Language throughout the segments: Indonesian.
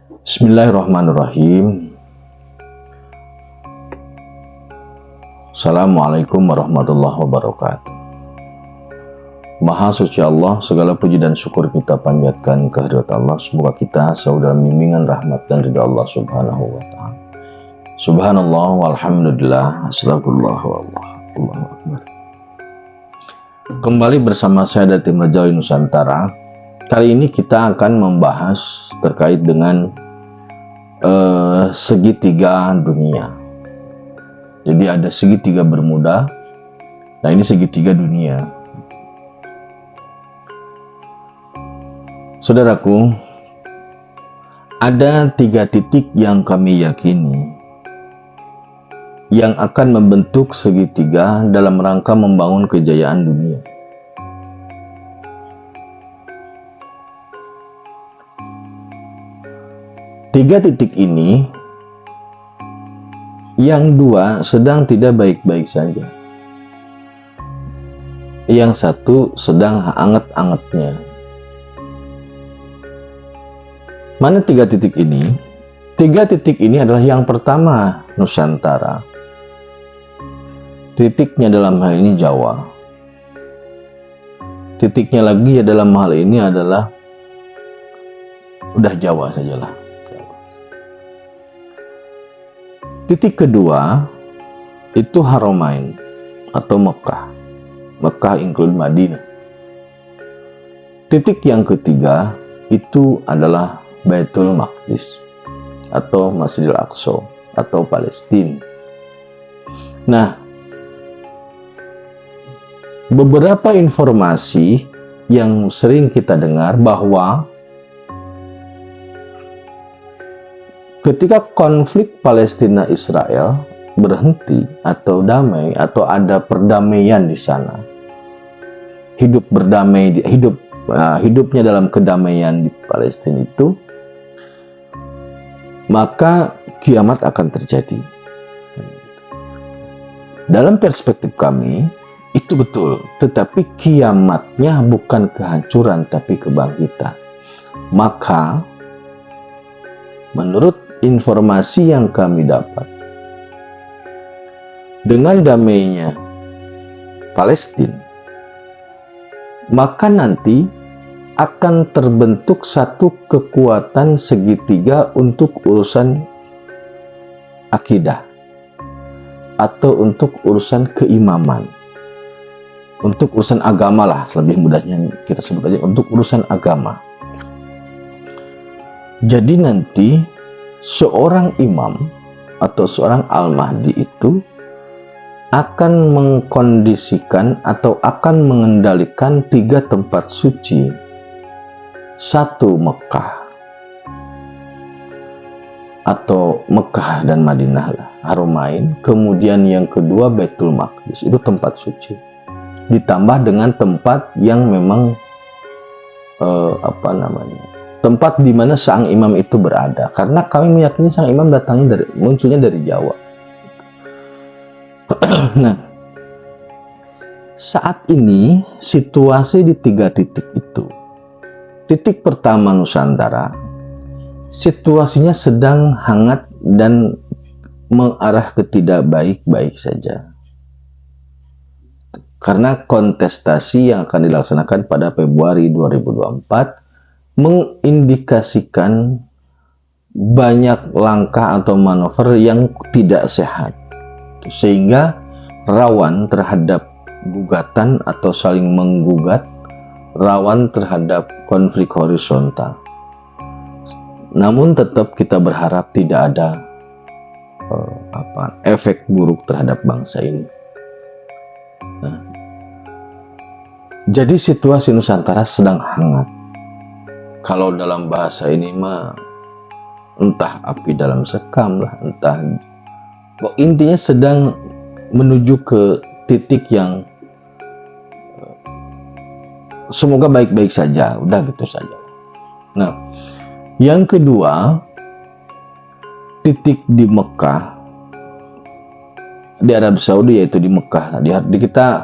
Bismillahirrahmanirrahim. Assalamualaikum warahmatullahi wabarakatuh. Maha suci Allah, segala puji dan syukur kita panjatkan kehadirat Allah. Semoga kita selalu dalam bimbingan rahmat dan ridha Allah subhanahu wa ta'ala. Subhanallah walhamdulillah, astagfirullah wallah, Allahu akbar. Kembali bersama saya dari tim Rajawi Nusantara. Kali ini kita akan membahas terkait dengan segitiga dunia. Jadi ada segitiga Bermuda. Nah, ini segitiga dunia. Saudaraku, ada 3 titik yang kami yakini yang akan membentuk segitiga dalam rangka membangun kejayaan dunia. Tiga titik ini, yang 2 sedang tidak baik-baik saja. Yang 1 sedang anget-angetnya. Mana 3 titik ini? 3 titik ini adalah yang pertama, Nusantara. Titiknya dalam hal ini Jawa. Titiknya lagi dalam hal ini adalah udah Jawa sajalah. Titik kedua itu Haramain atau Mekah. Mekah include Madinah. Titik yang ketiga itu adalah Baitul Maqdis atau Masjidil Aqsa atau Palestina. Nah, beberapa informasi yang sering kita dengar bahwa ketika konflik Palestina-Israel berhenti atau damai atau ada perdamaian di sana, hidupnya dalam kedamaian di Palestina itu, maka kiamat akan terjadi. Dalam perspektif kami itu betul, tetapi kiamatnya bukan kehancuran tapi kebangkitan. Maka menurut informasi yang kami dapat, dengan damainya Palestina, maka nanti akan terbentuk satu kekuatan segitiga untuk urusan akidah atau untuk urusan keimaman, untuk urusan agama lah, lebih mudahnya kita sebut aja untuk urusan agama. Jadi nanti seorang imam atau seorang al-mahdi itu akan mengkondisikan atau akan mengendalikan 3 tempat suci. 1 Mekah atau Mekah dan Madinah lah, Haramain. Kemudian yang kedua Baitul Maqdis, itu tempat suci. Ditambah dengan tempat yang memang tempat di mana sang imam itu berada. Karena kami meyakini sang imam munculnya dari Jawa. Nah, saat ini situasi di 3 titik itu. Titik pertama Nusantara, situasinya sedang hangat dan mengarah ke tidak baik-baik saja. Karena kontestasi yang akan dilaksanakan pada Februari 2024 mengindikasikan banyak langkah atau manuver yang tidak sehat, sehingga rawan terhadap gugatan atau saling menggugat, rawan terhadap konflik horizontal. Namun tetap kita berharap tidak ada efek buruk terhadap bangsa ini. Nah, jadi situasi Nusantara sedang hangat. Kalau dalam bahasa ini mah entah api dalam sekam lah, entah intinya sedang menuju ke titik yang semoga baik-baik saja, udah gitu saja. Nah, yang kedua, titik di Mekah, di Arab Saudi, yaitu di Mekah. Di kita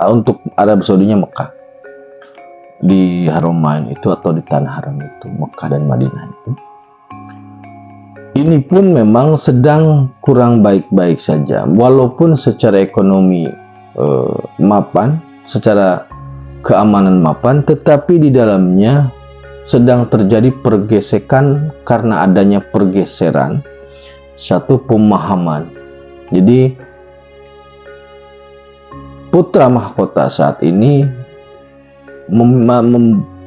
untuk Arab Saudinya Mekah, di Haramain itu atau di tanah haram itu, Mekah dan Madinah itu. ini pun memang sedang kurang baik-baik saja, walaupun secara ekonomi mapan, secara keamanan mapan, tetapi di dalamnya sedang terjadi pergesekan karena adanya pergeseran satu pemahaman. Jadi putra mahkota saat ini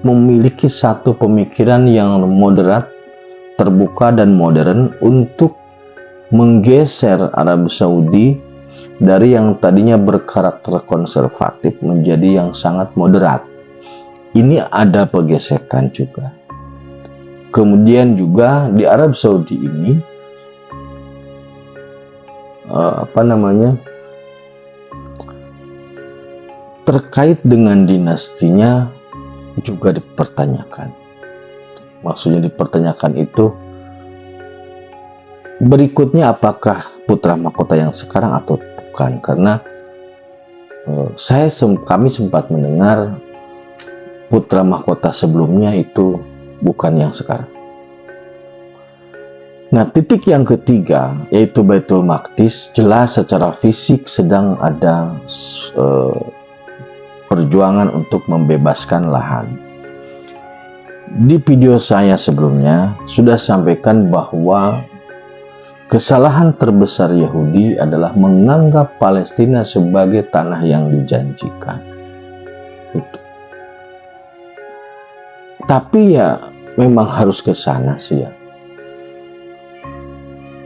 memiliki satu pemikiran yang moderat, terbuka dan modern untuk menggeser Arab Saudi dari yang tadinya berkarakter konservatif menjadi yang sangat moderat. Ini ada pergesekan juga. Kemudian juga di Arab Saudi ini terkait dengan dinastinya juga dipertanyakan. Maksudnya dipertanyakan itu berikutnya apakah putra mahkota yang sekarang atau bukan, karena kami sempat mendengar putra mahkota sebelumnya itu bukan yang sekarang. Nah, titik yang ketiga yaitu Baitul Maqdis, jelas secara fisik sedang ada perjuangan untuk membebaskan lahan. Di video saya sebelumnya sudah sampaikan bahwa kesalahan terbesar Yahudi adalah menganggap Palestina sebagai tanah yang dijanjikan. Tapi ya memang harus ke sana sih ya.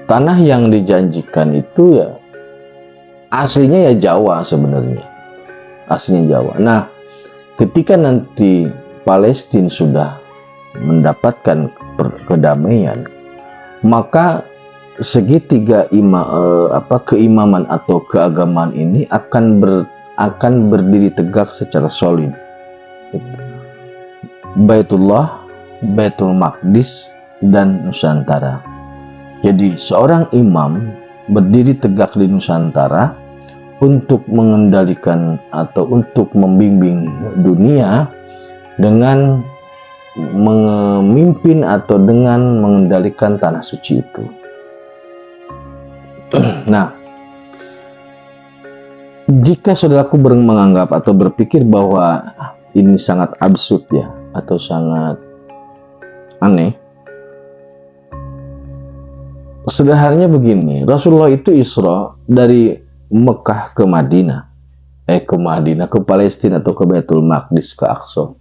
Tanah yang dijanjikan itu ya aslinya ya Jawa sebenarnya. Aslinya Jawa. Nah, ketika nanti Palestina sudah mendapatkan kedamaian, maka segitiga keimaman atau keagamaan ini akan berdiri tegak secara solid. Baitullah, Baitul Maqdis, dan Nusantara. Jadi seorang imam berdiri tegak di Nusantara untuk mengendalikan atau untuk membimbing dunia dengan memimpin atau dengan mengendalikan tanah suci itu. Nah, jika saudaraku menganggap atau berpikir bahwa ini sangat absurd ya, atau sangat aneh, sederhananya begini, Rasulullah itu Isra dari Mekah ke Madinah, ke Palestina atau ke Baitul Maqdis, ke Aqsa.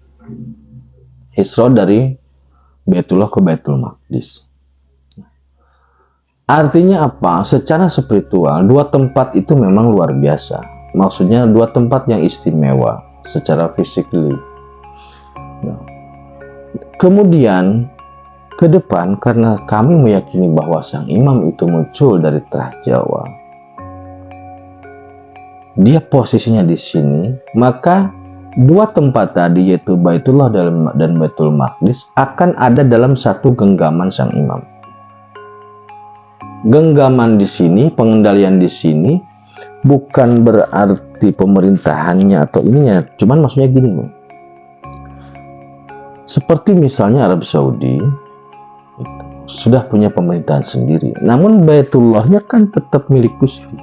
Isra dari Baitullah ke Baitul Maqdis. Artinya apa? Secara spiritual, dua tempat itu memang luar biasa. Maksudnya dua tempat yang istimewa secara physically. Nah, kemudian ke depan, karena kami meyakini bahwa sang imam itu muncul dari tanah Jawa, dia posisinya di sini, maka dua tempat tadi yaitu Baitullah dan Baitul Maqdis akan ada dalam satu genggaman sang imam. Genggaman di sini, pengendalian di sini, bukan berarti pemerintahannya atau ininya, cuman maksudnya gini, seperti misalnya Arab Saudi sudah punya pemerintahan sendiri, namun Baitullahnya kan tetap milik Gusti.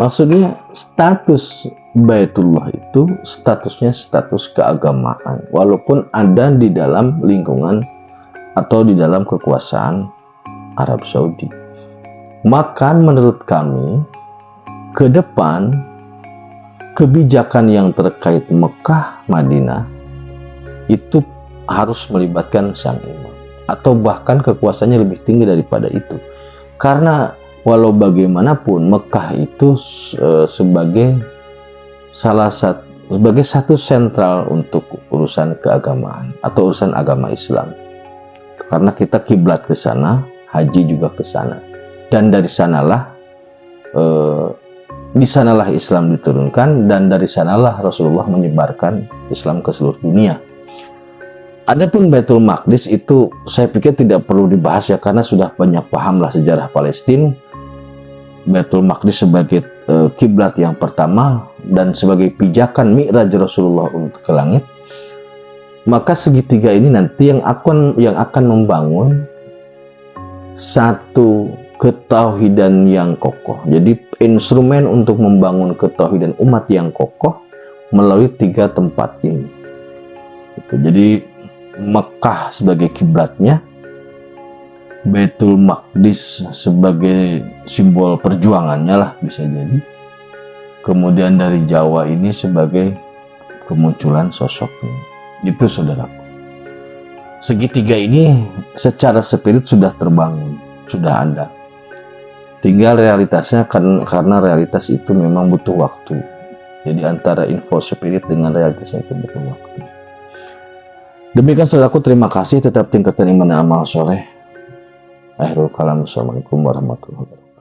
Maksudnya status Baitullah itu statusnya status keagamaan, walaupun ada di dalam lingkungan atau di dalam kekuasaan Arab Saudi. Maka menurut kami ke depan kebijakan yang terkait Mekah Madinah itu harus melibatkan sang imam, atau bahkan kekuasaannya lebih tinggi daripada itu, karena walau bagaimanapun Mekah itu sebagai satu sentral untuk urusan keagamaan atau urusan agama Islam, karena kita kiblat ke sana, haji juga ke sana, dan dari sanalah di sanalah Islam diturunkan, dan dari sanalah Rasulullah menyebarkan Islam ke seluruh dunia. Adapun Baitul Maqdis itu saya pikir tidak perlu dibahas ya, karena sudah banyak pahamlah sejarah Palestina. Baitul Maqdis sebagai kiblat yang pertama dan sebagai pijakan Mi'raj Rasulullah untuk ke langit. Maka segitiga ini nanti yang akan membangun satu ketauhidan yang kokoh. Jadi instrumen untuk membangun ketauhidan umat yang kokoh melalui 3 tempat ini. Jadi Mekah sebagai kiblatnya, Baitul Maqdis sebagai simbol perjuangannya lah bisa jadi. Kemudian dari Jawa ini sebagai kemunculan sosoknya. Itu saudaraku. Segitiga ini secara spirit sudah terbangun, sudah ada. Tinggal realitasnya karena realitas itu memang butuh waktu. Jadi antara info spirit dengan realitasnya itu butuh waktu. Demikian saudaraku, terima kasih. Tetap tingkatkan iman dan amal soleh. Akhirul kalam. Assalamualaikum warahmatullahi wabarakatuh.